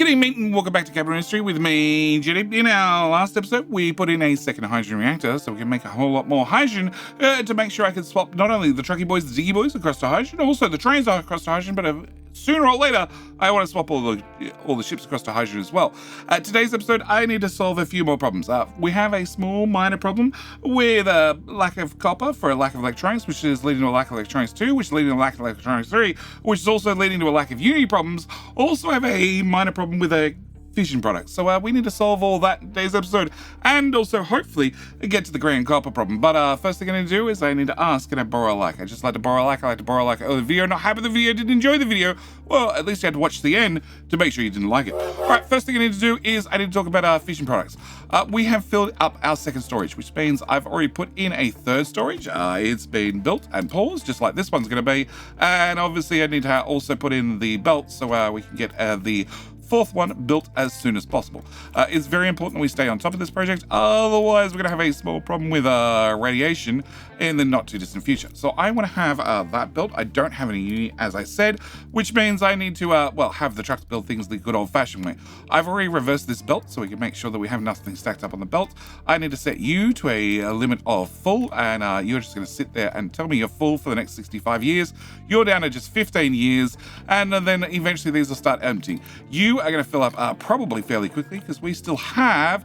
G'day mate and welcome back to Capital Industry with me, Jenny. In our last episode, we put in a second hydrogen reactor so we can make a whole lot more hydrogen to make sure I can swap not only the trucky boys, the diggy boys across to hydrogen, also the trains across to hydrogen, but sooner or later, I want to swap all the ships across to hydrogen as well. Today's episode, I need to solve a few more problems. We have a small minor problem with a lack of copper for a lack of electronics, which is leading to a lack of electronics 2, which is leading to a lack of electronics 3, which is also leading to a lack of unity problems. Also have a minor problem with a fission product. So we need to solve all that in today's episode and also hopefully get to the grey and copper problem. But first thing I need to do is I need to ask, can I borrow a like? I just like to borrow a like. I like to borrow a like. Oh, the video, not happy the video, didn't enjoy the video. Well, at least you had to watch the end to make sure you didn't like it. All right, first thing I need to do is I need to talk about our fission products. We have filled up our second storage, which means I've already put in a third storage. It's been built and paused, just like this one's going to be. And obviously I need to also put in the belt so we can get the fourth one built as soon as possible. It's very important we stay on top of this project, otherwise we're going to have a small problem with radiation in the not too distant future. So I want to have that built. I don't have any unity, as I said, which means I need to have the trucks build things the good old-fashioned way. I've already reversed this belt so we can make sure that we have nothing stacked up on the belt. I need to set you to a limit of full, and you're just going to sit there and tell me you're full for the next 65 years. You're down to just 15 years, and then eventually these will start emptying. You are going to fill up probably fairly quickly because we still have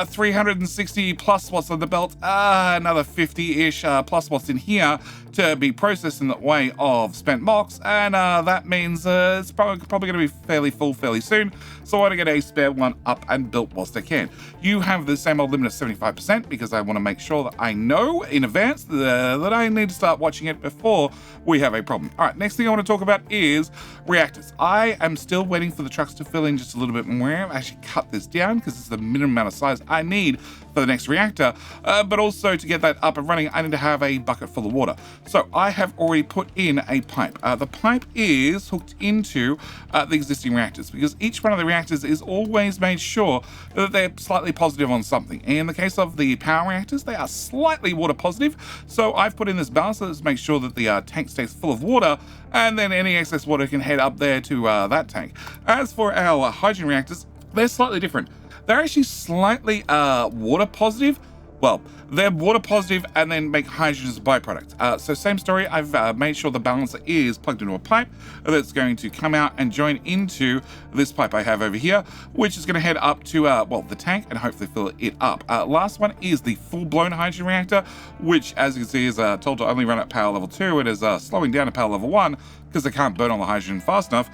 360 plus watts on the belt, another 50-ish plus watts in here to be processed in the way of spent MOX, and that means it's probably going to be fairly full fairly soon, so I want to get a spare one up and built whilst I can. You have the same old limit of 75% because I want to make sure that I know in advance that I need to start watching it before we have a problem. All right, next thing I want to talk about is reactors. I am still waiting for the trucks to fill in just a little bit more. I've actually cut this down because it's the minimum amount of size I need for the next reactor, but also to get that up and running, I need to have a bucket full of water. So I have already put in a pipe. The pipe is hooked into the existing reactors because each one of the reactors is always made sure that they're slightly positive on something. In the case of the power reactors, they are slightly water positive. So I've put in this balancer to make sure that the tank stays full of water, and then any excess water can head up there to that tank. As for our hydrogen reactors, they're slightly different. They're actually slightly water positive. Well, they're water positive and then make hydrogen as a byproduct. So same story, I've made sure the balancer is plugged into a pipe that's going to come out and join into this pipe I have over here, which is going to head up to, the tank and hopefully fill it up. Last one is the full-blown hydrogen reactor, which, as you can see, is told to only run at power level 2. It is slowing down to power level 1 because they can't burn all the hydrogen fast enough.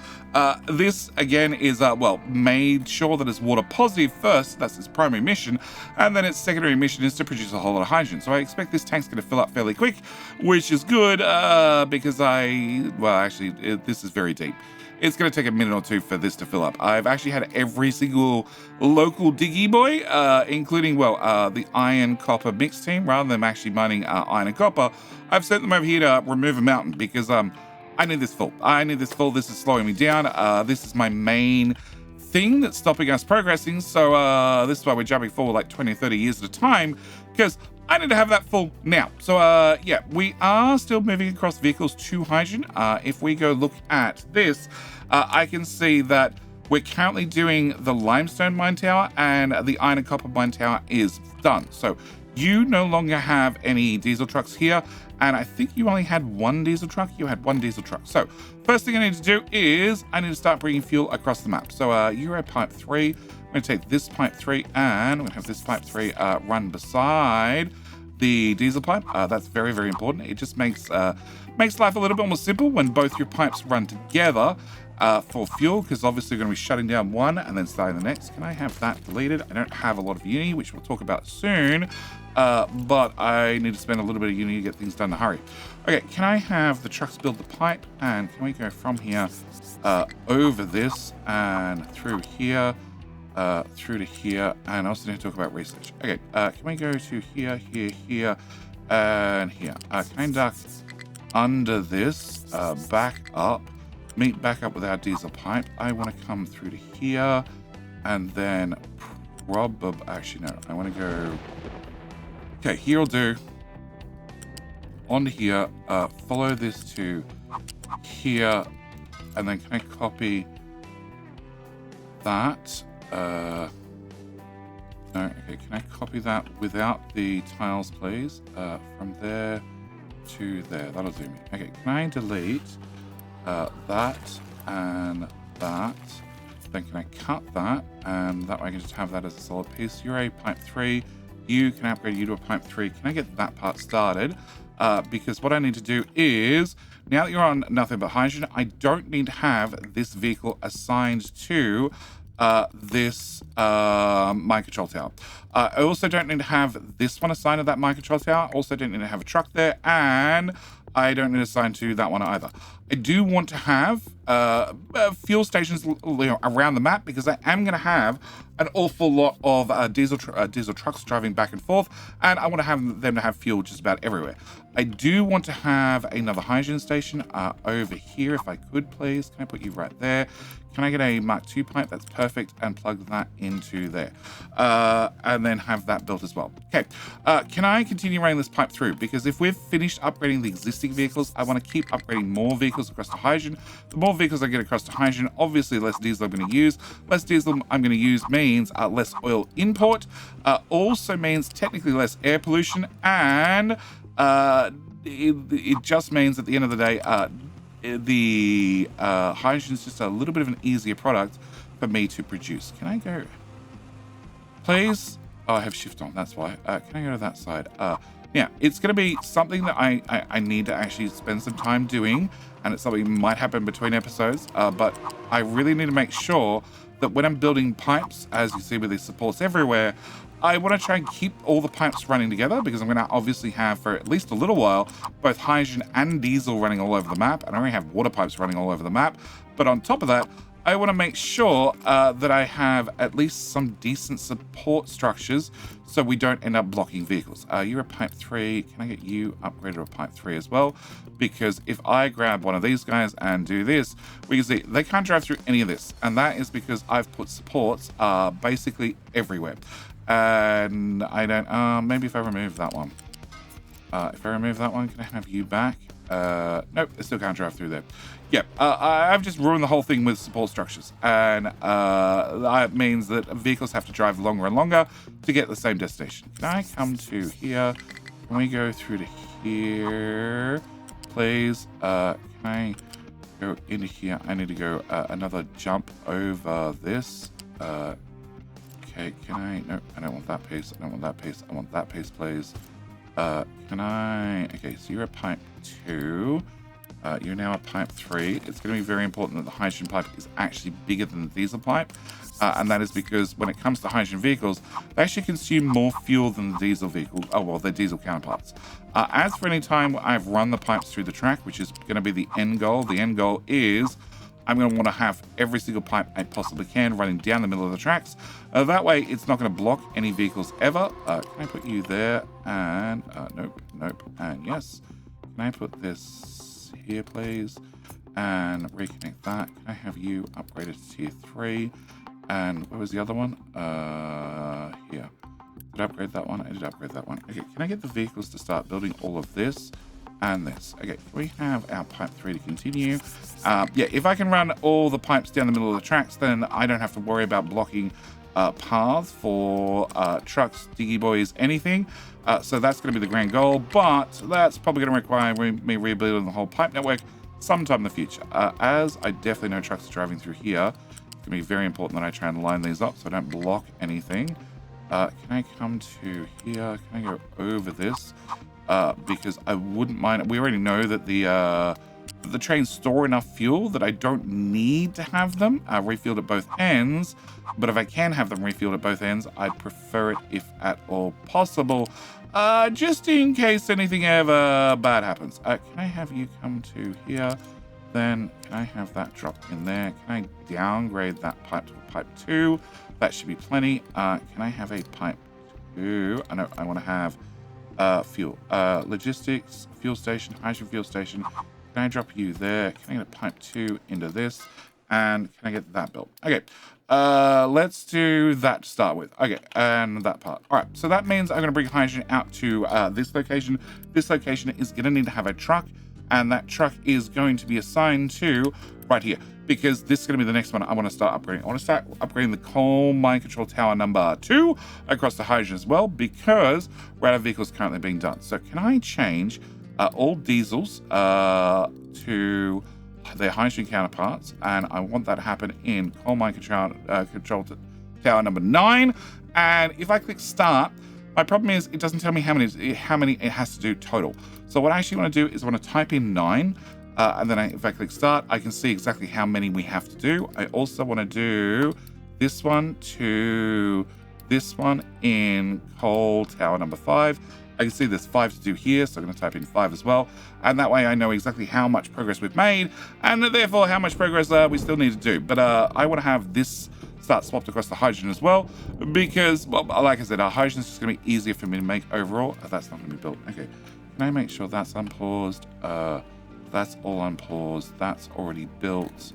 This, again, is, made sure that it's water positive first. That's its primary mission. And then its secondary mission is to produce a whole lot of hydrogen. So I expect this tank's going to fill up fairly quick, which is good because this is very deep. It's going to take a minute or two for this to fill up. I've actually had every single local diggy boy, including, the iron copper mix team, rather than actually mining iron and copper. I've sent them over here to remove a mountain because I need this full. This is slowing me down. This is my main thing that's stopping us progressing. So this is why we're jumping forward like 20 or 30 years at a time, because I need to have that full now. So we are still moving across vehicles to hydrogen. If we go look at this, I can see that we're currently doing the limestone mine tower and the iron and copper mine tower is done. So you no longer have any diesel trucks here. And I think you only had one diesel truck. You had one diesel truck. So first thing I need to do is I need to start bringing fuel across the map. So Euro pipe 3, I'm going to take this pipe 3 and I'm going to have this pipe 3 run beside the diesel pipe. That's very, very important. It just makes life a little bit more simple when both your pipes run together for fuel, because obviously we're going to be shutting down one and then starting the next. Can I have that deleted? I don't have a lot of unity, which we'll talk about soon. But I need to spend a little bit of unity to get things done in a hurry. Okay, can I have the trucks build the pipe? And can we go from here over this and through here, through to here? And I also need to talk about research. Okay, can we go to here, here, here, and here? Can I duck under this, back up, meet back up with our diesel pipe? I want to come through to here, and then actually, no, I want to go... Okay, here'll do. Onto here, follow this to here, and then can I copy that. No, okay, can I copy that without the tiles, please? From there to there, that'll do me. Okay, can I delete that and that? Then can I cut that? And that way I can just have that as a solid piece. You're a pipe 3. You can upgrade you to a pipe 3. Can I get that part started? Because what I need to do is, now that you're on nothing but hydrogen, I don't need to have this vehicle assigned to this mind control tower. I also don't need to have this one assigned to that mind control tower. Also don't need to have a truck there, and I don't need to assign to that one either. I do want to have fuel stations around the map, because I am going to have an awful lot of diesel trucks driving back and forth, and I want to have them to have fuel just about everywhere. I do want to have another hydrogen station over here, if I could, please. Can I put you right there? Can I get a Mark II pipe? That's perfect, and plug that into there. And then have that built as well. Okay, can I continue running this pipe through? Because if we've finished upgrading the existing vehicles, I want to keep upgrading more vehicles across to hydrogen. The more vehicles I get across to hydrogen, obviously less diesel I'm going to use. Less diesel I'm going to use means less oil import. Also means technically less air pollution, and it just means at the end of the day, the hydrogen is just a little bit of an easier product for me to produce. Can I go, please? Oh, I have shift on, that's why. Can I go to that side? Yeah, it's going to be something that I need to actually spend some time doing, and it's something that might happen between episodes, but I really need to make sure that when I'm building pipes, as you see with these supports everywhere, I want to try and keep all the pipes running together, because I'm going to obviously have, for at least a little while, both hydrogen and diesel running all over the map, and I already have water pipes running all over the map. But on top of that, I want to make sure that I have at least some decent support structures so we don't end up blocking vehicles. You're a pipe 3. Can I get you upgraded to a pipe 3 as well? Because if I grab one of these guys and do this, we can see they can't drive through any of this. And that is because I've put supports basically everywhere. And I don't, maybe if I remove that one. If I remove that one, can I have you back? Nope, I still can't drive through there. Yep, I've just ruined the whole thing with support structures. And that means that vehicles have to drive longer and longer to get the same destination. Can I come to here? Can we go through to here, please? Can I go into here? I need to go another jump over this. Okay, can I? No, I don't want that piece. I don't want that piece. I want that piece, please. Can I? Okay, so you're a pipe 2. You're now a pipe 3. It's going to be very important that the hydrogen pipe is actually bigger than the diesel pipe. And that is because when it comes to hydrogen vehicles, they actually consume more fuel than the diesel vehicle. Oh, well, their diesel counterparts. As for any time I've run the pipes through the track, which is going to be the end goal is I'm going to want to have every single pipe I possibly can running down the middle of the tracks. That way, it's not going to block any vehicles ever. Can I put you there? And nope, nope, and yes. Can I put this here, please? And reconnect that. Can I have you upgraded to tier 3? And where was the other one? Here. Did I upgrade that one? I did upgrade that one. Okay, can I get the vehicles to start building all of this? And this. Okay, we have our pipe 3 to continue. Yeah, if I can run all the pipes down the middle of the tracks, then I don't have to worry about blocking paths for trucks, diggy boys, anything. So that's going to be the grand goal, but that's probably going to require me rebuilding the whole pipe network sometime in the future. As I definitely know trucks are driving through here, it's going to be very important that I try and line these up so I don't block anything. Can I come to here? Can I go over this? Because I wouldn't mind. We already know that the trains store enough fuel that I don't need to have them refilled at both ends. But if I can have them refilled at both ends, I'd prefer it if at all possible, just in case anything ever bad happens. Can I have you come to here? Then can I have that drop in there? Can I downgrade that pipe to a pipe 2? That should be plenty. Can I have a pipe 2? I know I want to have fuel. Logistics, fuel station, hydrogen fuel station. Can I drop you there? Can I get a pipe 2 into this? And can I get that built? Okay. Let's do that to start with. Okay, and that part. All right, so that means I'm going to bring hydrogen out to this location. This location is going to need to have a truck, and that truck is going to be assigned to right here. because this is going to be the next one I want to start upgrading. I want to start upgrading the coal mine control tower number 2 across the hydrogen as well, because we're out of vehicles currently being done. So can I change all diesels to their hydrogen counterparts? And I want that to happen in coal mine control tower number 9. And if I click start, my problem is it doesn't tell me how many it has to do total. So what I actually want to do is I want to type in 9. And then if I click start, I can see exactly how many we have to do. I also want to do this one to this one in coal tower number 5. I can see there's 5 to do here, so I'm going to type in 5 as well. And that way I know exactly how much progress we've made, and therefore how much progress we still need to do. But I want to have this start swapped across the hydrogen as well, because, well, like I said, our hydrogen is just going to be easier for me to make overall. That's not going to be built. Okay, can I make sure that's unpaused? That's all unpaused. That's already built.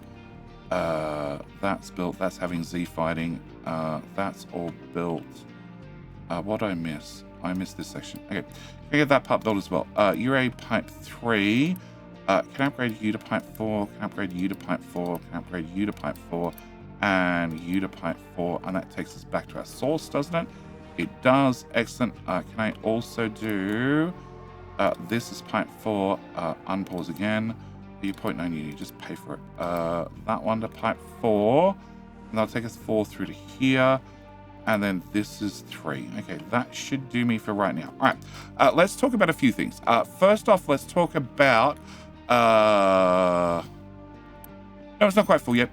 That's built. That's having Z fighting. That's all built. What did I miss? I missed this section. Okay, can I get that part built as well? You're a pipe 3. Can I upgrade you to pipe 4? Can I upgrade you to pipe 4? Can I upgrade you to pipe 4? And you to pipe 4. And that takes us back to our source, doesn't it? It does. Excellent. Can I also do... this is pipe 4. Unpause again. You 0.9, you just pay for it. That one to pipe 4. And that'll take us 4 through to here. And then this is 3. Okay, that should do me for right now. All right, let's talk about a few things. First off, let's talk about... no, it's not quite full yet.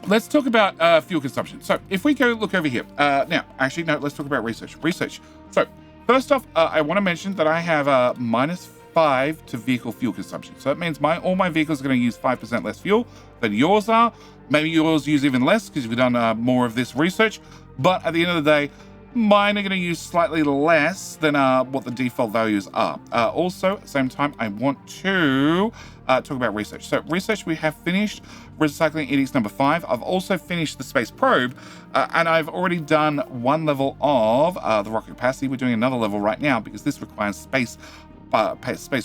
Let's talk about fuel consumption. So if we go look over here. Now, actually, no, let's talk about research. So first off, I want to mention that I have -5 to vehicle fuel consumption. So that means all my vehicles are going to use 5% less fuel than yours are. Maybe yours use even less because you've done more of this research. But at the end of the day, mine are going to use slightly less than what the default values are. Also, at the same time, I want to talk about research. So research, we have finished recycling edicts number 5. I've also finished the space probe, and I've already done 1 level of the rocket capacity. We're doing another level right now because this requires space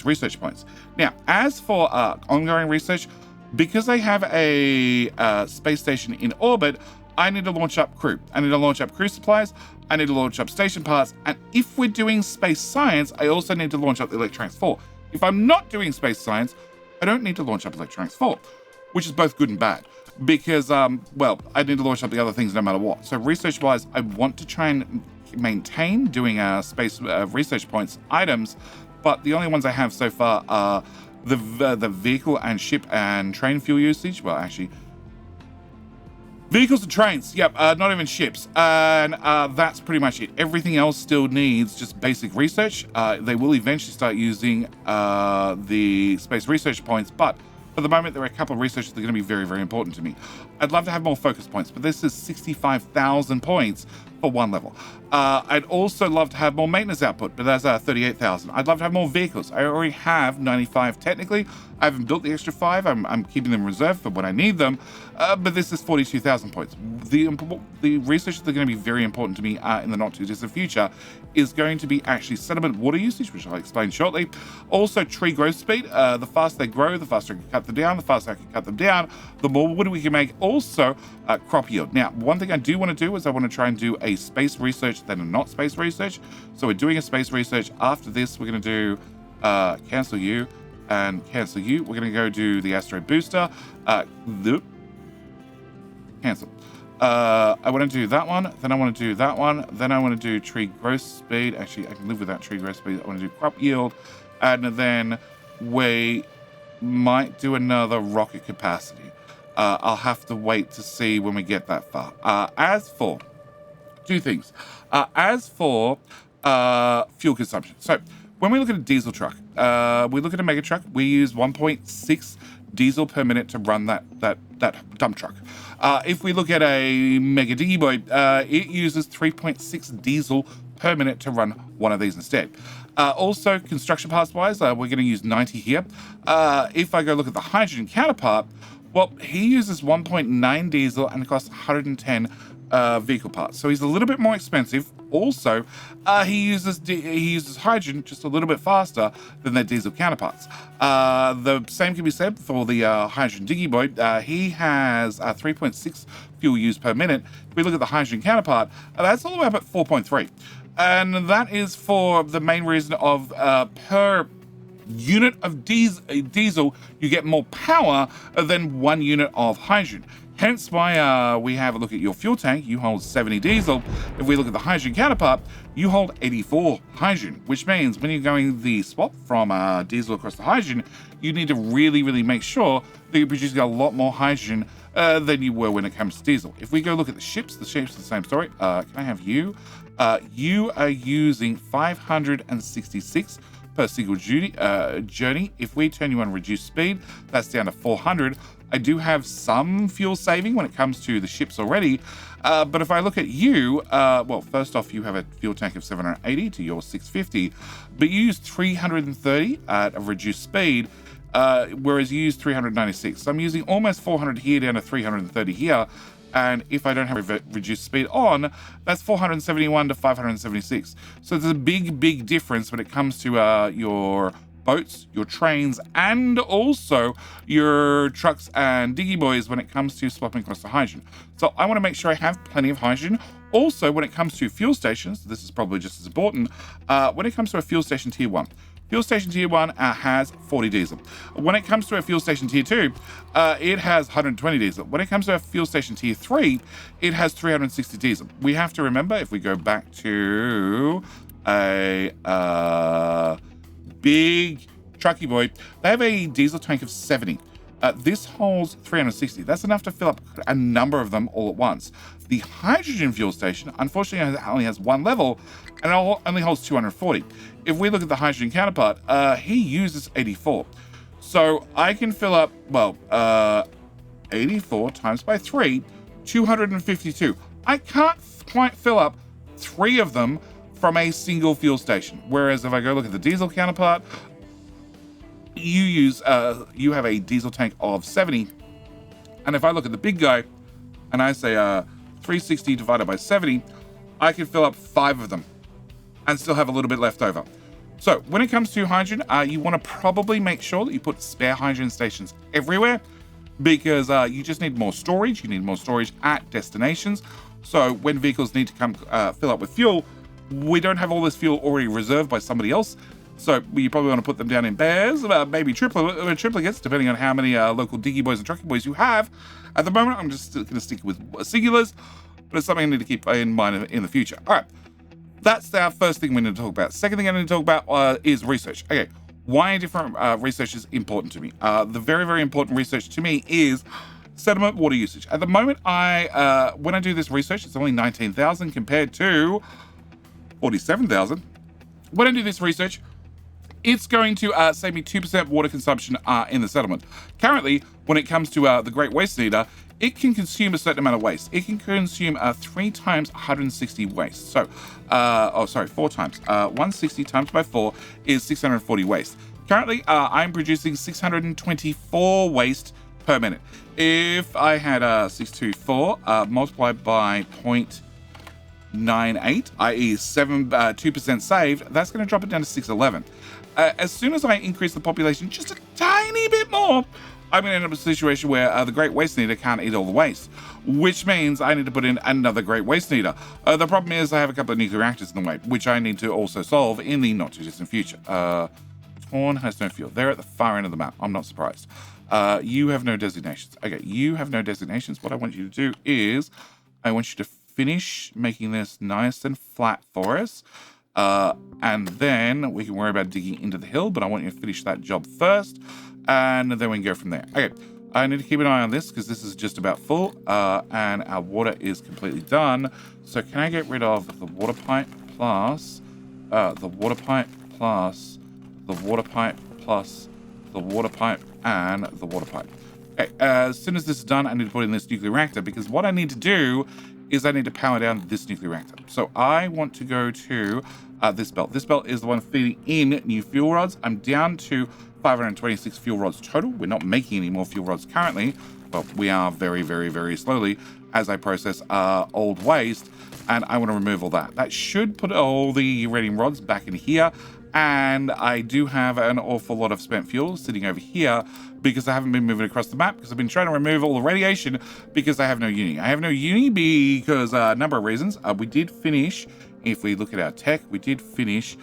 research points. Now, as for ongoing research, because I have a space station in orbit, I need to launch up crew. I need to launch up crew supplies. I need to launch up station parts. And if we're doing space science, I also need to launch up the Electronics 4. If I'm not doing space science, I don't need to launch up Electronics 4, which is both good and bad. Because, well, I need to launch up the other things no matter what. So research-wise, I want to try and maintain doing space research points items, but the only ones I have so far are the vehicle and ship and train fuel usage. Well, actually, vehicles and trains. Yep, not even ships. And that's pretty much it. Everything else still needs just basic research. They will eventually start using the space research points, but for the moment, there are a couple of researches that are going to be very, very important to me. I'd love to have more focus points, but this is 65,000 points for 1 level. I'd also love to have more maintenance output, but that's 38,000. I'd love to have more vehicles. I already have 95 technically. I haven't built the extra 5. I'm keeping them reserved for when I need them, but this is 42,000 points. The research that are going to be very important to me in the not too distant future is going to be actually sediment water usage, which I'll explain shortly. Also tree growth speed. The faster they grow, the faster I can cut them down. The faster I can cut them down, the more wood we can make. Also crop yield. Now, one thing I do want to do is I want to try and do a space research then a not space research. So we're doing a space research. After this, we're going to do cancel you and cancel you. We're going to go do the asteroid booster. Cancel. I want to do that one. Then I want to do that one. Then I want to do tree growth speed. Actually, I can live with that tree growth speed. I want to do crop yield. And then we might do another rocket capacity. I'll have to wait to see when we get that far. As for 2 things. As for fuel consumption. So when we look at a diesel truck, we look at a mega truck, we use 1.6 diesel per minute to run that dump truck. If we look at a mega diggy boy, it uses 3.6 diesel per minute to run one of these instead. Also, construction parts wise, we're going to use 90 here. If I go look at the hydrogen counterpart, well, he uses 1.9 diesel and it costs 110 vehicle parts. So he's a little bit more expensive. also he uses hydrogen just a little bit faster than their diesel counterparts. The same can be said for the hydrogen diggy boy. He has 3.6 fuel use per minute. If we look at the hydrogen counterpart, that's all the way up at 4.3. And that is for the main reason of per unit of diesel, you get more power than 1 unit of hydrogen. Hence why we have a look at your fuel tank. You hold 70 diesel. If we look at the hydrogen counterpart, you hold 84 hydrogen, which means when you're going the swap from diesel across to hydrogen, you need to really, really make sure that you're producing a lot more hydrogen than you were when it comes to diesel. If we go look at the ships are the same story. Can I have you? You are using 566 per single journey. If we turn you on reduced speed, that's down to 400. I do have some fuel saving when it comes to the ships already, but if I look at you, well, first off, you have a fuel tank of 780 to your 650, but you use 330 at a reduced speed, whereas you use 396. So I'm using almost 400 here down to 330 here. And if I don't have reduced speed on, that's 471 to 576. So there's a big, big difference when it comes to your boats, your trains, and also your trucks and diggy boys when it comes to swapping across to hydrogen. So I want to make sure I have plenty of hydrogen. Also, when it comes to fuel stations, this is probably just as important, when it comes to a fuel station tier 1, Fuel Station Tier 1 has 40 diesel. When it comes to a Fuel Station Tier 2, it has 120 diesel. When it comes to a Fuel Station Tier 3, it has 360 diesel. We have to remember, if we go back to a big trucky boy, they have a diesel tank of 70. This holds 360. That's enough to fill up a number of them all at once. The hydrogen fuel station, unfortunately, only has 1 level and it only holds 240. If we look at the hydrogen counterpart, he uses 84. So I can fill up, well, 84 times by 3, 252. I can't quite fill up 3 of them from a single fuel station. Whereas if I go look at the diesel counterpart, you have a diesel tank of 70. And if I look at the big guy and I say 360 divided by 70, I can fill up 5 of them and still have a little bit left over. So when it comes to hydrogen, you want to probably make sure that you put spare hydrogen stations everywhere, because you just need more storage. You need more storage at destinations. So when vehicles need to come fill up with fuel, we don't have all this fuel already reserved by somebody else. So you probably want to put them down in pairs, maybe triplicates, depending on how many local diggy boys and trucky boys you have. At the moment, I'm just going to stick with singulars, but it's something I need to keep in mind in the future. All right, that's our first thing we need to talk about. Second thing I need to talk about is research. Okay, why different research is important to me. The very, very important research to me is sediment water usage. At the moment, when I do this research, it's only 19,000 compared to 47,000. When I do this research, it's going to save me 2% water consumption in the settlement. Currently, when it comes to the Great Waste Eater, it can consume a certain amount of waste. It can consume 3 times 160 waste. So, 4 times. 160 times by 4 is 640 waste. Currently, I'm producing 624 waste per minute. If I had 624 multiplied by 0.98, i.e. 2% saved, that's going to drop it down to 611. As soon as I increase the population just a tiny bit more, I'm going to end up in a situation where the Great Waste Eater can't eat all the waste, which means I need to put in another Great Waste Eater. The problem is I have a couple of nuclear reactors in the way, which I need to also solve in the not too distant future. Torn has no fuel. They're at the far end of the map. I'm not surprised. You have no designations. Okay, you have no designations. What I want you to do is I want you to finish making this nice and flat for us. And then we can worry about digging into the hill, but I want you to finish that job first, and then we can go from there. Okay, I need to keep an eye on this because this is just about full, and our water is completely done. So can I get rid of the water pipe plus the water pipe plus the water pipe plus the water pipe and the water pipe? Okay, as soon as this is done, I need to put in this nuclear reactor, because what I need to do is I need to power down this nuclear reactor. So I want to go to this belt. This belt is the one feeding in new fuel rods. I'm down to 526 fuel rods total. We're not making any more fuel rods currently. well, we are very, very, very slowly as I process old waste, and I want to remove all that. That should put all the uranium rods back in here, and I do have an awful lot of spent fuel sitting over here because I haven't been moving across the map because I've been trying to remove all the radiation because I have no uni. I have no uni because a number of reasons. We did finish, if we look at our tech, we did finish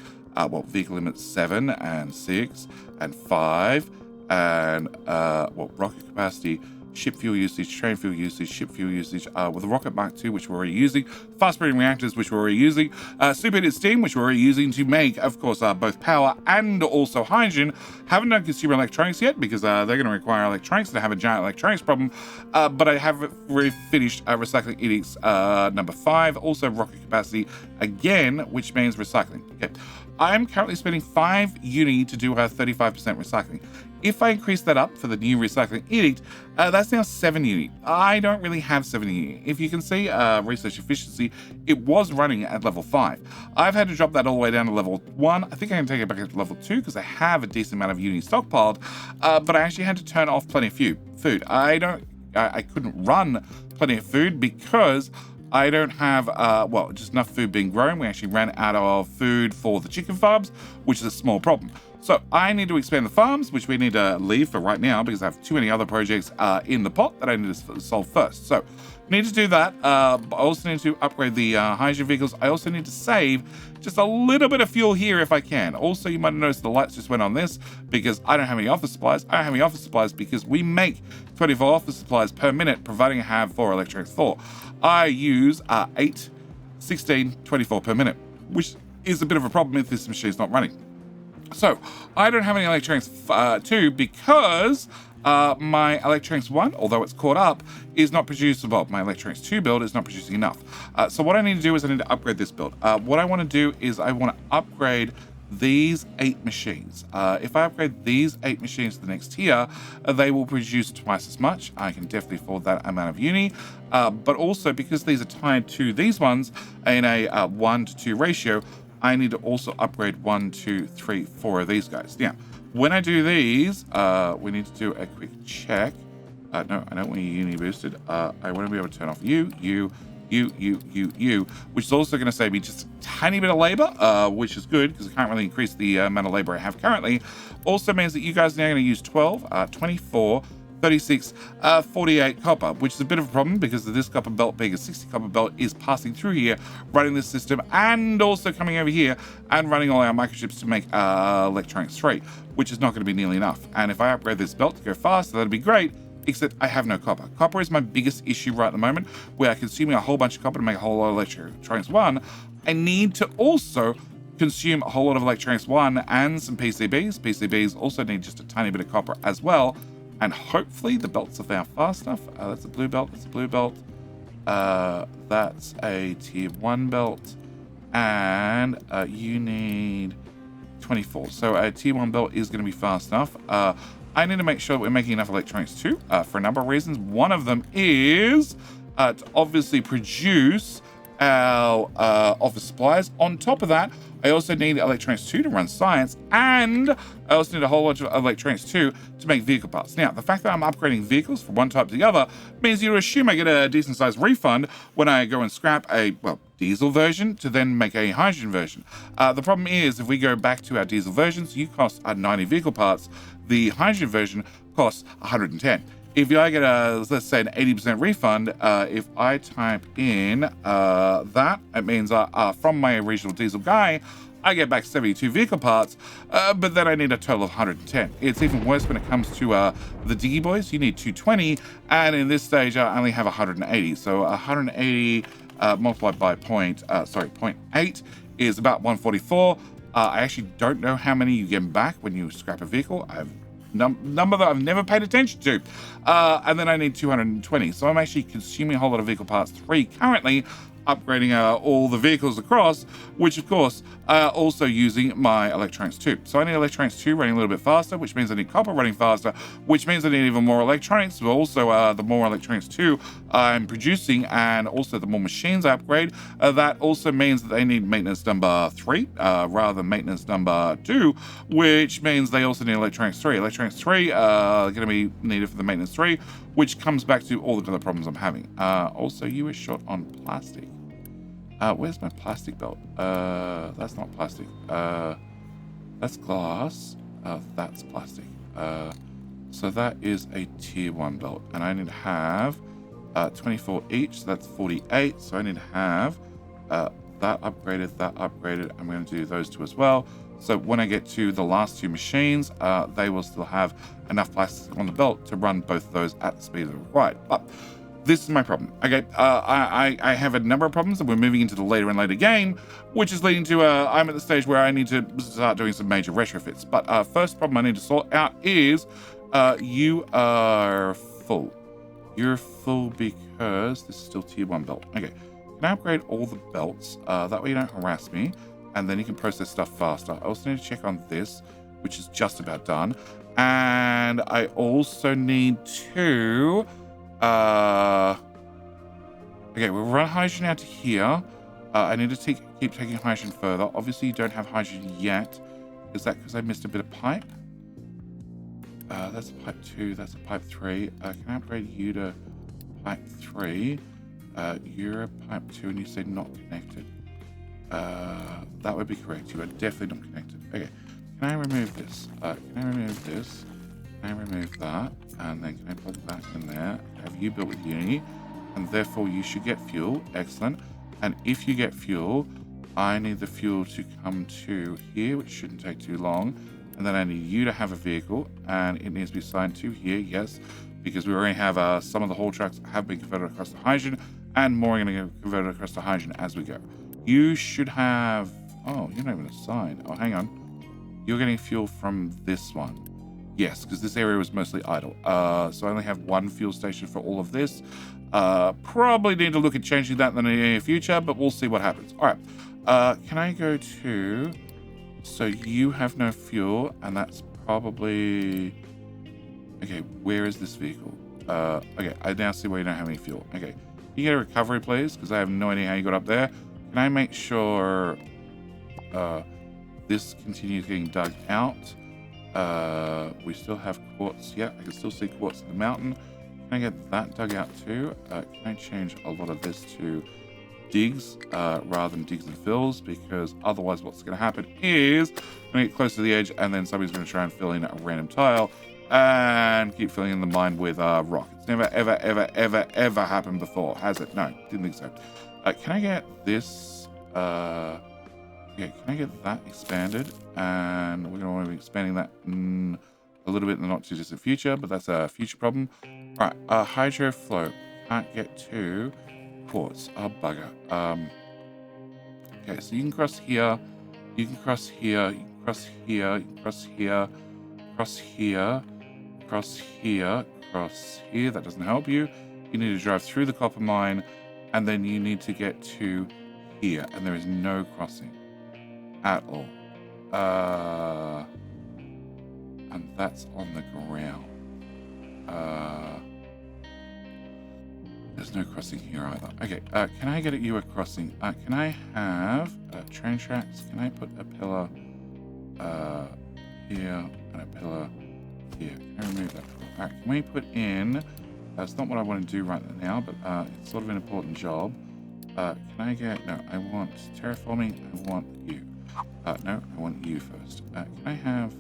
vehicle limits 7 and 6 and 5 and rocket capacity, ship fuel usage, train fuel usage, ship fuel usage, with the rocket Mark II, which we're already using, fast breeding reactors, which we're already using, superheated steam, which we're already using to make, of course, both power and also hydrogen. Haven't done consumer electronics yet because they're going to require electronics to have a giant electronics problem, but I have already finished recycling edicts number 5, also rocket capacity again, which means recycling. Okay. I am currently spending 5 uni to do 35% recycling. If I increase that up for the new recycling edict, that's now 7 uni. I don't really have 7 uni. If you can see research efficiency, it was running at level 5. I've had to drop that all the way down to level 1. I think I can take it back to level 2 because I have a decent amount of uni stockpiled, but I actually had to turn off plenty of food. I couldn't run plenty of food because I don't have, just enough food being grown. We actually ran out of food for the chicken farms, which is a small problem. So I need to expand the farms, which we need to leave for right now because I have too many other projects in the pot that I need to solve first. So need to do that. I also need to upgrade the hydrogen vehicles. I also need to save just a little bit of fuel here if I can. Also, you might have noticed the lights just went on this because I don't have any office supplies. I don't have any office supplies because we make 24 office supplies per minute, providing I have 4 electronics 4. I use 8, 16, 24 per minute, which is a bit of a problem if this machine's not running. So I don't have any electronics 2 because my electronics 1, although it's caught up, is not producible. My electronics 2 build is not producing enough. So what I need to do is I need to upgrade this build. What I want to do is I want to upgrade these 8 machines. If I upgrade these 8 machines to the next tier, they will produce twice as much. I can definitely afford that amount of uni, but also because these are tied to these ones in a 1-to-2 ratio, I need to also upgrade 1, 2, 3, 4 of these guys. Now, when I do these, we need to do a quick check. No, I don't want you uni boosted. I want to be able to turn off you, which is also going to save me just a tiny bit of labor, which is good because I can't really increase the amount of labor I have currently. Also means that you guys are now going to use 12, 24, 36, 48 copper, which is a bit of a problem because this copper belt being a 60 copper belt is passing through here, running this system, and also coming over here and running all our microchips to make electronics 3, which is not going to be nearly enough. And if I upgrade this belt to go faster, that'd be great, except I have no copper. Copper is my biggest issue right at the moment, where I'm consuming a whole bunch of copper to make a whole lot of electronics 1. I need to also consume a whole lot of electronics 1 and some PCBs. PCBs also need just a tiny bit of copper as well. And hopefully the belts are now fast enough. That's a blue belt, that's a blue belt. That's a tier 1 belt. And you need 24. So a tier 1 belt is going to be fast enough. I need to make sure that we're making enough electronics too, for a number of reasons. One of them is to obviously produce our office supplies. On top of that, I also need electronics 2 to run science, and I also need a whole bunch of electronics 2 to make vehicle parts. Now, the fact that I'm upgrading vehicles from one type to the other means you assume I get a decent sized refund when I go and scrap a, diesel version to then make a hydrogen version. The problem is if we go back to our diesel versions, you cost 90 vehicle parts. The hydrogen version costs 110. If I get let's say an 80% refund, if I type in that, it means from my original diesel guy, I get back 72 vehicle parts, but then I need a total of 110. It's even worse when it comes to the Diggy Boys. You need 220, and in this stage, I only have 180. So 180 multiplied by 0.8 is about 144. I actually don't know how many you get back when you scrap a vehicle. I've number that I've never paid attention to. And then I need 220. So I'm actually consuming a whole lot of vehicle parts 3 currently, upgrading all the vehicles across, which of course also using my electronics 2. So I need electronics 2 running a little bit faster, which means I need copper running faster, which means I need even more electronics, but also the more electronics 2 I'm producing, and also the more machines I upgrade, that also means that they need maintenance number 3 rather than maintenance number 2, which means they also need electronics 3. Electronics 3 are going to be needed for the maintenance 3, which comes back to all the other problems I'm having. Also, you were short on plastic. Where's my plastic belt? That's not plastic. That's glass. That's plastic. So that is a tier 1 belt, and I need to have 24 each, so that's 48. So I need to have that upgraded. I'm going to do those two as well. So when I get to the last two machines, they will still have enough plastic on the belt to run both of those at the speed of required. But this is my problem. Okay, I have a number of problems, and we're moving into the later and later game, which is leading to I'm at the stage where I need to start doing some major retrofits. But first problem I need to sort out is you are full. You're full because this is still tier 1 belt. Okay, can I upgrade all the belts? That way you don't harass me, and then you can process stuff faster. I also need to check on this, which is just about done. And I also need to... okay, we'll run hydrogen out to here. I need to keep taking hydrogen further. Obviously, you don't have hydrogen yet. Is that because I missed a bit of pipe? That's a pipe 2. That's a pipe 3. Can I upgrade you to pipe 3? You're a pipe 2 and you say not connected. That would be correct. You are definitely not connected. Okay. Can I remove this? Can I remove this? Can I remove that? And then can I plug that in there? Have you built with Unity? And therefore you should get fuel. Excellent. And if you get fuel, I need the fuel to come to here, which shouldn't take too long. And then I need you to have a vehicle, and it needs to be assigned to here, yes, because we already have some of the haul trucks have been converted across to hydrogen, and more are going to get converted across to hydrogen as we go. You should have... Oh, you're not even assigned. Oh, hang on. You're getting fuel from this one. Yes, because this area was mostly idle. So I only have one fuel station for all of this. Probably need to look at changing that in the near future, but we'll see what happens. All right. Can I go to... So you have no fuel, and that's probably... Okay, where is this vehicle? Okay, I now see why you don't have any fuel. Okay, can you get a recovery, please? Because I have no idea how you got up there. Can I make sure this continues getting dug out? We still have quartz. Yeah, I can still see quartz in the mountain. Can I get that dug out too? Can I change a lot of this to digs rather than digs and fills? Because otherwise what's going to happen is I'm going to get close to the edge, and then somebody's going to try and fill in a random tile and keep filling in the mine with rock. It's never, ever, ever, ever, ever happened before, has it? No, didn't think so. Can I get this... yeah, can I get that expanded? And we're going to want to be expanding that a little bit in the not too distant future, but that's a future problem. All right, hydro flow. Can't get to quartz. Oh, bugger. Okay, so you can cross here. You can cross here. You can cross here. You can cross here. Cross here. Cross here. Cross here. That doesn't help you. You need to drive through the copper mine, and then you need to get to here, and there is no crossing at all. And that's on the ground. There's no crossing here either. Okay, can I get you a crossing? Can I have train tracks? Can I put a pillar here and a pillar here? Can I remove that pillar? All right, can we put in... That's not what I want to do right now, but it's sort of an important job. Can I get... No, I want terraforming. I want you. No, I want you first. Can I have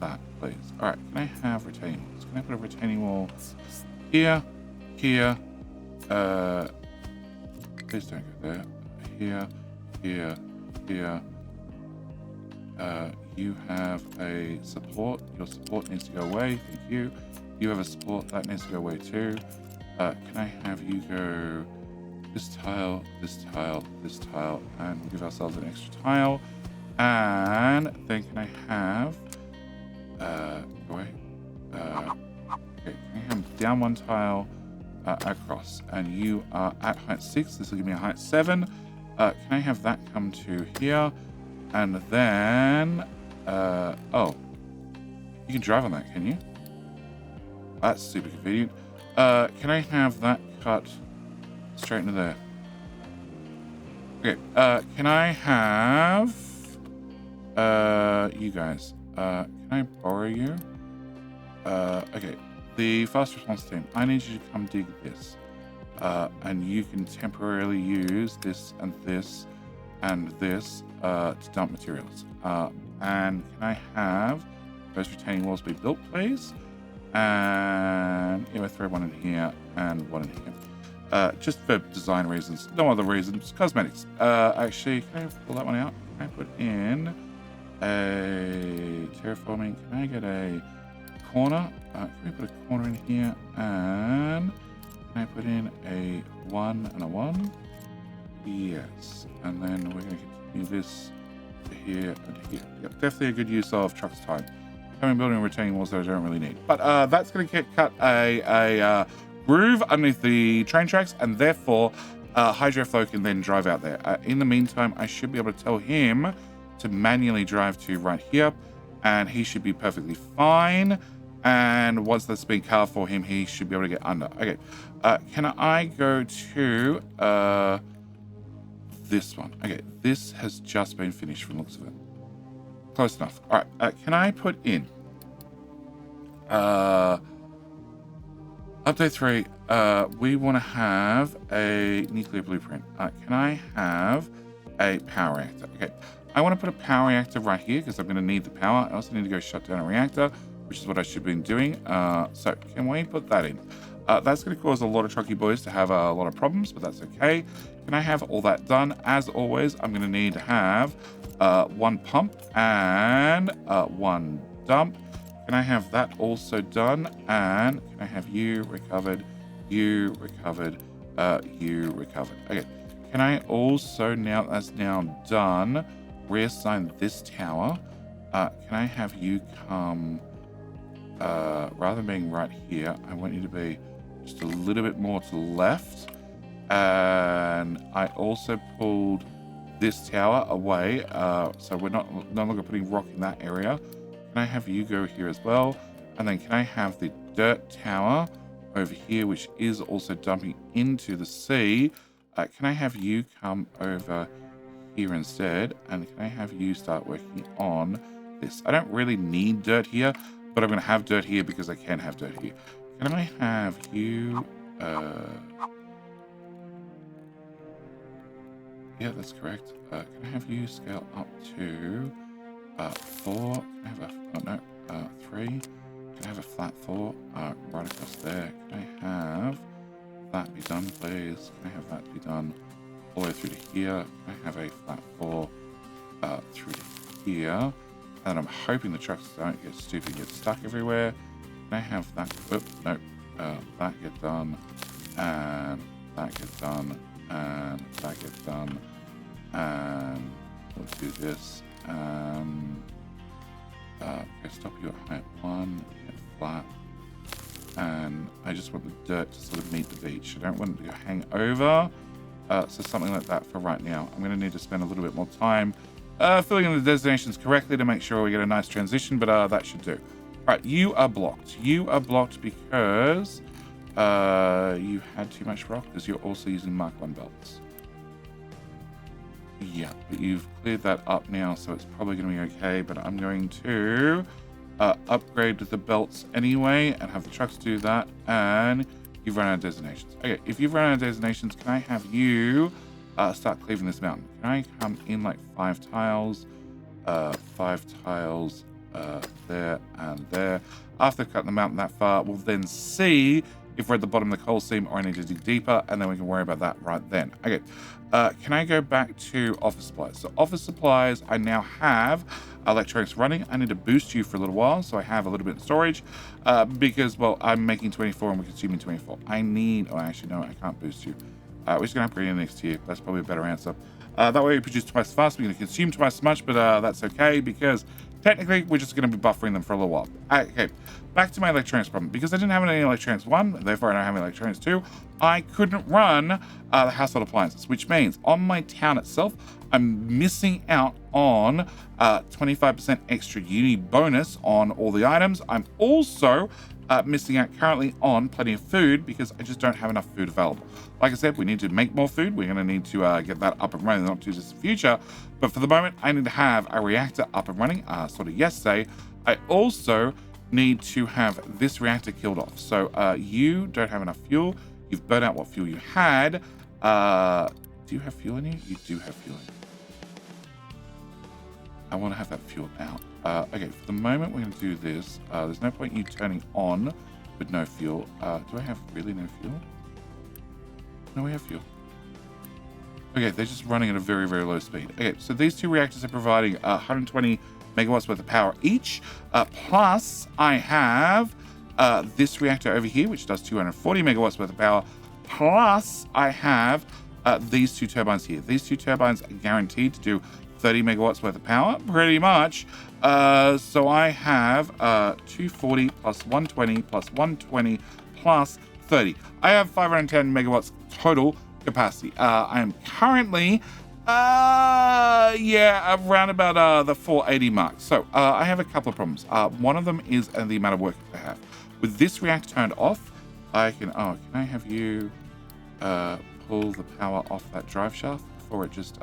that, please? All right, can I have retaining walls? Can I put a retaining wall here, here, please don't go there, here, here, here. You have a support. Your support needs to go away. Thank you. You have a support. That needs to go away too. Can I have you go this tile, this tile, this tile, and we'll give ourselves an extra tile. And then can I have... go away. Okay, can I have down one tile across? And you are at height 6. This will give me a height 7. Can I have that come to here? And then... oh. You can drive on that, can you? That's super convenient. Can I have that cut straight into there? Okay, can I have... you guys. Can I borrow you? Okay, the fast response team, I need you to come dig this. And you can temporarily use this and this and this to dump materials. And can I have those retaining walls be built, please? And we'll throw one in here and one in here. Just for design reasons, no other reasons, cosmetics. Actually, can I pull that one out? Can I put in a terraforming? Can I get a corner? Can we put a corner in here? And can I put in a 1 and a 1? Yes. And then we're going to continue this to here and here. Yep, definitely a good use of truck's time. Having building and retaining walls that I don't really need. But that's going to cut a groove underneath the train tracks, and therefore Hydroflow can then drive out there. In the meantime, I should be able to tell him to manually drive to right here, and he should be perfectly fine. And once that's been carved for him, he should be able to get under. Okay, can I go to this one? Okay, this has just been finished from the looks of it. Close enough. All right, can I put in update 3? We want to have a nuclear blueprint. Can I have a power reactor? Okay, I want to put a power reactor right here because I'm going to need the power. I also need to go shut down a reactor, which is what I should have been doing. So can we put that in? That's going to cause a lot of trucky boys to have a lot of problems, but that's okay. Can I have all that done? As always, I'm going to need to have one pump and one dump. Can I have that also done? And can I have you recovered, you recovered, you recovered? Okay. Can I also, now that's now done, reassign this tower? Can I have you come, rather than being right here, I want you to be just a little bit more to the left. And I also pulled this tower away, so we're no longer putting rock in that area. Can I have you go here as well? And then can I have the dirt tower over here, which is also dumping into the sea? Can I have you come over here instead? And can I have you start working on this? I don't really need dirt here, but I'm going to have dirt here because I can have dirt here. Can I have you... yeah, that's correct. Can I have you scale up to 4? Can I have a 3? Can I have a flat 4 right across there? Can I have that be done, please? Can I have that be done all the way through to here? Can I have a flat 4 through to here? And I'm hoping the trucks don't get stupid and get stuck everywhere. Can I have that? Oops, no. That get done, and that get done, and that get done, and we'll do this. Okay, stop you at height 1, hit flat, and I just want the dirt to sort of meet the beach. I don't want it to hang over, so something like that for right now. I'm going to need to spend a little bit more time filling in the designations correctly to make sure we get a nice transition, but that should do. All right, you are blocked. You are blocked because you had too much rock because you're also using Mark 1 belts. Yeah, but you've cleared that up now, so it's probably going to be okay, but I'm going to upgrade the belts anyway and have the trucks do that, and you've run out of designations. Okay, if you've run out of designations, can I have you start cleaving this mountain? Can I come in like 5 tiles, 5 tiles, there and there? After cutting the mountain that far, we'll then see if we're at the bottom of the coal seam or I need to dig deeper, and then we can worry about that right then. Okay, can I go back to office supplies? So office supplies, I now have electronics running. I need to boost you for a little while, so I have a little bit of storage because, well, I'm making 24 and we're consuming 24. I need, oh, actually, no, I can't boost you. We're just going to upgrade it next year. That's probably a better answer. That way we produce twice as fast. We're going to consume twice as much, but that's okay because technically we're just going to be buffering them for a little while. Okay, back to my electronics problem. Because I didn't have any electronics 1, therefore I don't have any electronics 2, I couldn't run the household appliances, which means on my town itself, I'm missing out on 25% extra uni bonus on all the items. I'm also missing out currently on plenty of food because I just don't have enough food available. Like I said, we need to make more food. We're going to need to get that up and running in the not too distant future. But for the moment, I need to have a reactor up and running sort of yesterday. I also need to have this reactor killed off. So you don't have enough fuel. You've burnt out what fuel you had. Do you have fuel in you? You do have fuel in you. I want to have that fuel out. Okay, for the moment, we're going to do this. There's no point you turning on with no fuel. Do I have really no fuel? No, we have fuel. Okay, they're just running at a very, very low speed. Okay, so these two reactors are providing 120 megawatts worth of power each. Plus, I have this reactor over here, which does 240 megawatts worth of power. Plus, I have these two turbines here. These two turbines are guaranteed to do 30 megawatts worth of power, pretty much. So I have 240 plus 120 plus 120 plus 30. I have 510 megawatts total capacity. I am currently, around about the 480 mark. So I have a couple of problems. One of them is the amount of work I have. With this reactor turned off, I can, can I have you pull the power off that drive shaft before it just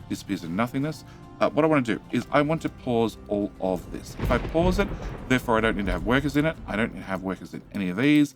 disappears in nothingness? What I want to do is I want to pause all of this. If I pause it, therefore I don't need to have workers in it. I don't need to have workers in any of these.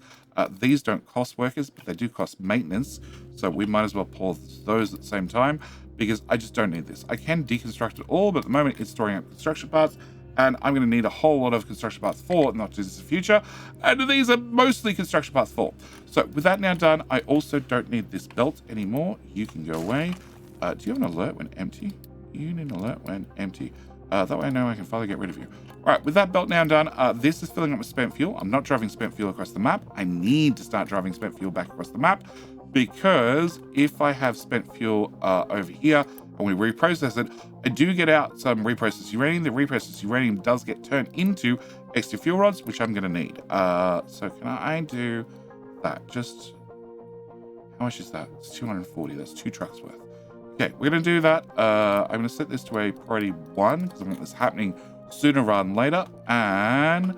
These don't cost workers, but they do cost maintenance. So we might as well pause those at the same time because I just don't need this. I can deconstruct it all, but at the moment it's storing up construction parts, and I'm going to need a whole lot of construction parts for, not just in the future. And these are mostly construction parts for. So with that now done, I also don't need this belt anymore. You can go away. Do you have an alert when empty? You need an alert when empty. That way I know I can finally get rid of you. All right, with that belt now done, this is filling up with spent fuel. I'm not driving spent fuel across the map. I need to start driving spent fuel back across the map because if I have spent fuel over here and we reprocess it, I do get out some reprocessed uranium. The reprocessed uranium does get turned into extra fuel rods, which I'm going to need. So can I do that? Just, how much is that? It's 240. That's 2 trucks worth. Okay, we're going to do that. I'm going to set this to a priority 1 because I want this happening sooner rather than later. And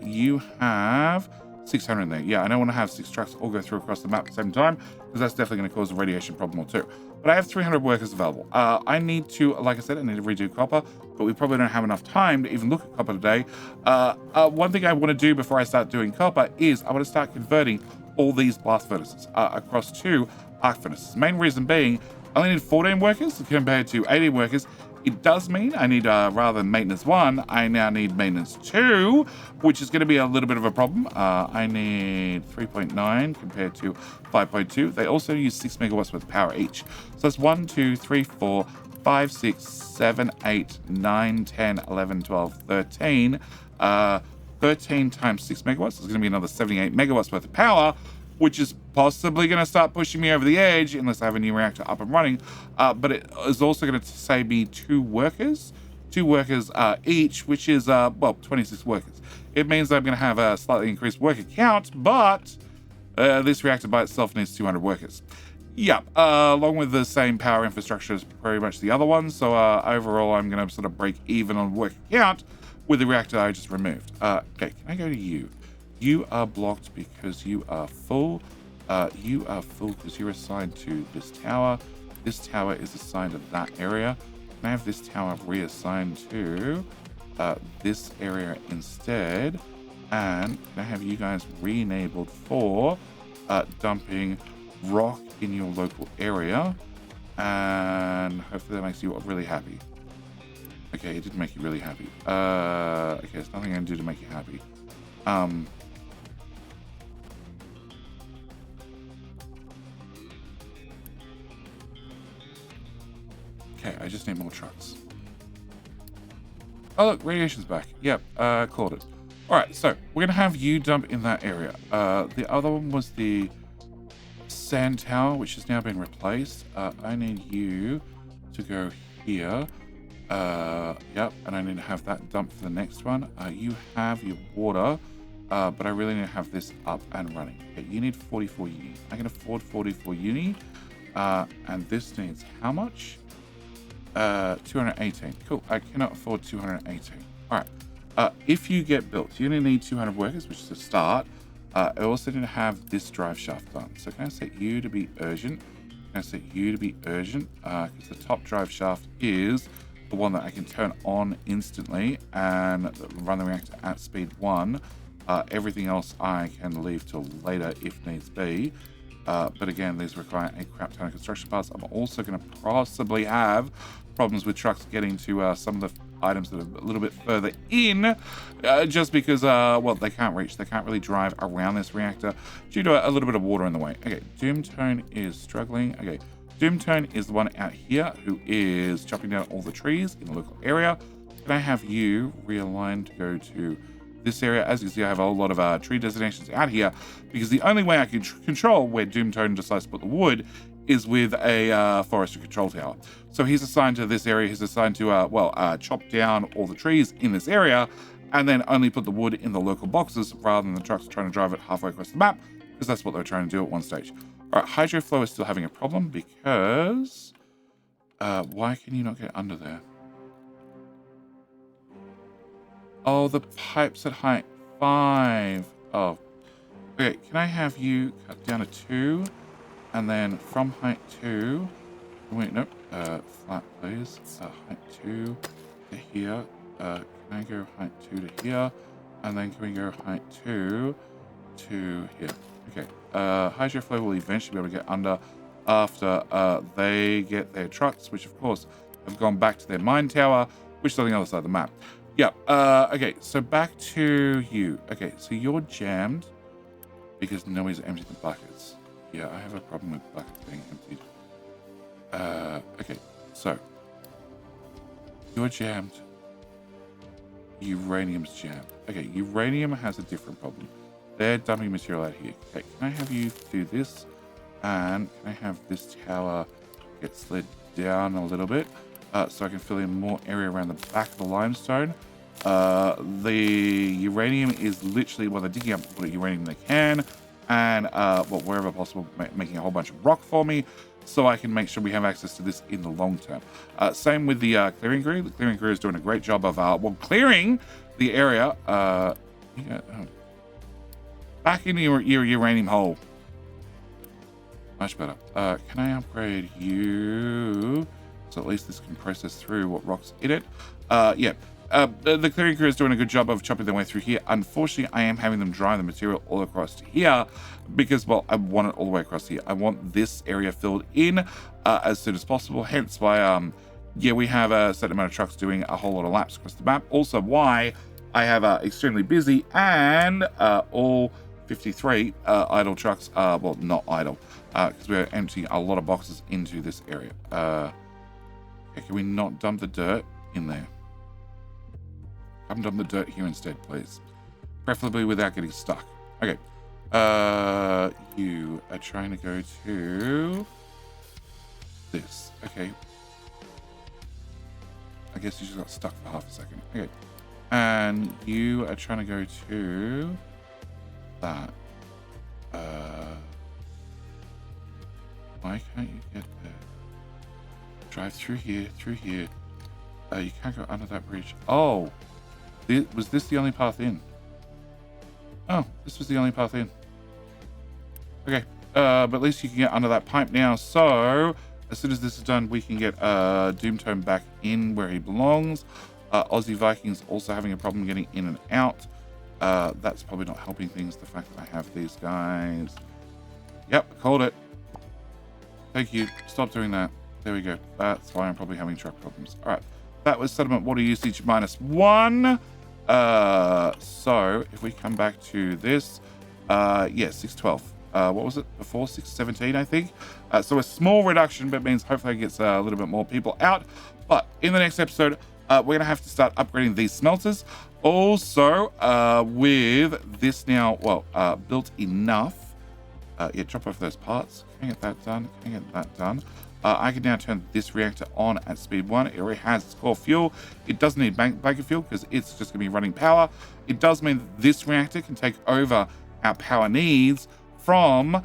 you have 600 in there. Yeah, I don't want to have 6 trucks all go through across the map at the same time because that's definitely going to cause a radiation problem or two. But I have 300 workers available. I need to, like I said, I need to redo copper, but we probably don't have enough time to even look at copper today. One thing I want to do before I start doing copper is I want to start converting all these blast furnaces across to arc furnaces. Main reason being, I only need 14 workers compared to 18 workers. It does mean I need, rather than maintenance 1, I now need maintenance 2, which is going to be a little bit of a problem. I need 3.9 compared to 5.2. They also use 6 megawatts worth of power each. So that's 1, 2, 3, 4, 5, 6, 7, 8, 9, 10, 11, 12, 13. 13 times 6 megawatts is going to be another 78 megawatts worth of power, which is possibly going to start pushing me over the edge unless I have a new reactor up and running. But it is also going to save me 2 workers each, which is, 26 workers. It means that I'm going to have a slightly increased worker count, but this reactor by itself needs 200 workers. Yeah, along with the same power infrastructure as pretty much the other ones. So overall, I'm going to sort of break even on worker count with the reactor I just removed. Okay, can I go to you? You are blocked because you are full. You are full because you're assigned to this tower. This tower is assigned to that area. Can I have this tower reassigned to this area instead? And can I have you guys re-enabled for dumping rock in your local area? And hopefully that makes you really happy. Okay, it did make you really happy. Okay, there's nothing I can do to make you happy. Okay, I just need more trucks. Oh look, radiation's back. Yep, called it. Alright, so we're gonna have you dump in that area. The other one was the sand tower, which has now been replaced. I need you to go here. Yep, and I need to have that dumped for the next one. You have your water, but I really need to have this up and running. Okay, you need 44 uni. I can afford 44 uni. And this needs how much? 218. Cool. I cannot afford 218. All right. If you get built, you're going to need 200 workers, which is a start. I also need to have this drive shaft done. So can I set you to be urgent? Can I set you to be urgent? Because the top drive shaft is the one that I can turn on instantly and run the reactor at speed 1. Everything else I can leave till later if needs be. But again, these require a crap ton of construction parts. I'm also going to possibly have problems with trucks getting to some of the items that are a little bit further in, just because, well, they can't reach. They can't really drive around this reactor due to a little bit of water in the way. Okay, Doomtone is struggling. Okay, Doomtone is the one out here who is chopping down all the trees in the local area. Can I have you realign to go to this area? As you can see, I have a whole lot of tree designations out here because the only way I can control where Doomtone decides to put the wood is with a forestry control tower. So he's assigned to this area. He's assigned to, chop down all the trees in this area and then only put the wood in the local boxes rather than the trucks trying to drive it halfway across the map, because that's what they were trying to do at one stage. All right, Hydroflow is still having a problem because... why can you not get under there? Oh, the pipe's at height 5. Oh. Okay, can I have you cut down to 2? And then from height 2... Wait, nope. Flat, please. Height 2 to here. Can I go height 2 to here? And then can we go height 2 to here? Okay. Hydroflow will eventually be able to get under after they get their trucks, which of course have gone back to their mine tower, which is on the other side of the map. Yeah, okay, so back to you. Okay, so you're jammed because nobody's emptied the buckets. Yeah, I have a problem with buckets being emptied. Okay, so you're jammed. Uranium's jammed. Okay, uranium has a different problem. They're dumping material out here. Okay, can I have you do this? And can I have this tower get slid down a little bit so I can fill in more area around the back of the limestone? The uranium is literally, well, they're digging up all the uranium they can, and well, wherever possible, making a whole bunch of rock for me so I can make sure we have access to this in the long term. Same with the clearing crew. The clearing crew is doing a great job of well, clearing the area. Back into your uranium hole. Much better. Can I upgrade you so at least this can process through what rocks in it? Yeah. The clearing crew is doing a good job of chopping their way through here. Unfortunately, I am having them drive the material all across to here because, well, I want it all the way across here. I want this area filled in as soon as possible. Hence why, yeah, we have a certain amount of trucks doing a whole lot of laps across the map. Also why I have extremely busy and all 53 idle trucks are, well, not idle, because we're emptying a lot of boxes into this area. Okay, can we not dump the dirt in there? Come dump the dirt here instead, please. Preferably without getting stuck. Okay. You are trying to go to this. Okay. I guess you just got stuck for half a second. Okay. And you are trying to go to that. Why can't you get there? Drive through here, through here. You can't go under that bridge. Oh. Was this the only path in? Oh, this was the only path in. Okay, but at least you can get under that pipe now. So, as soon as this is done, we can get Doomtone back in where he belongs. Aussie Vikings also having a problem getting in and out. That's probably not helping things, the fact that I have these guys. Yep, called it. Thank you. Stop doing that. There we go. That's why I'm probably having truck problems. All right. That was settlement water usage -1. So if we come back to this, yeah, 612. What was it before? 617, I think. So a small reduction, but it means hopefully it gets a little bit more people out. But in the next episode, we're going to have to start upgrading these smelters. Also, with this now, well, built enough. Yeah, chop off those parts. Can I get that done? Can I get that done? I can now turn this reactor on at speed 1. It already has its core fuel. It doesn't need blanket fuel because it's just going to be running power. It does mean that this reactor can take over our power needs from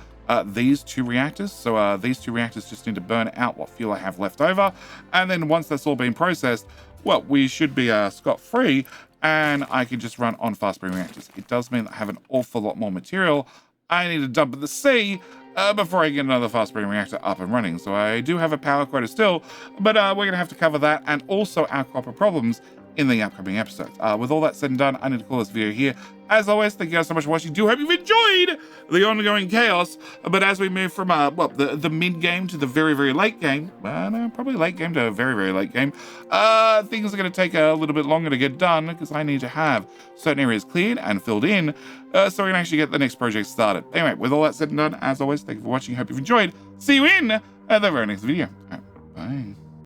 these two reactors. So these two reactors just need to burn out what fuel I have left over. And then once that's all been processed, well, we should be scot-free and I can just run on fast-burning reactors. It does mean that I have an awful lot more material I need to dump at the sea before I get another fast breeding reactor up and running. So I do have a power quota still, but we're going to have to cover that and also our copper problems in the upcoming episodes. With all that said and done, I need to call this video here. As always, thank you guys so much for watching. Do hope you've enjoyed the ongoing chaos. But as we move from the mid game to the very, very late game, no, probably late game to very, very late game, things are going to take a little bit longer to get done because I need to have certain areas cleared and filled in so we can actually get the next project started. Anyway, with all that said and done, as always, thank you for watching. Hope you've enjoyed. See you in the very next video. Bye.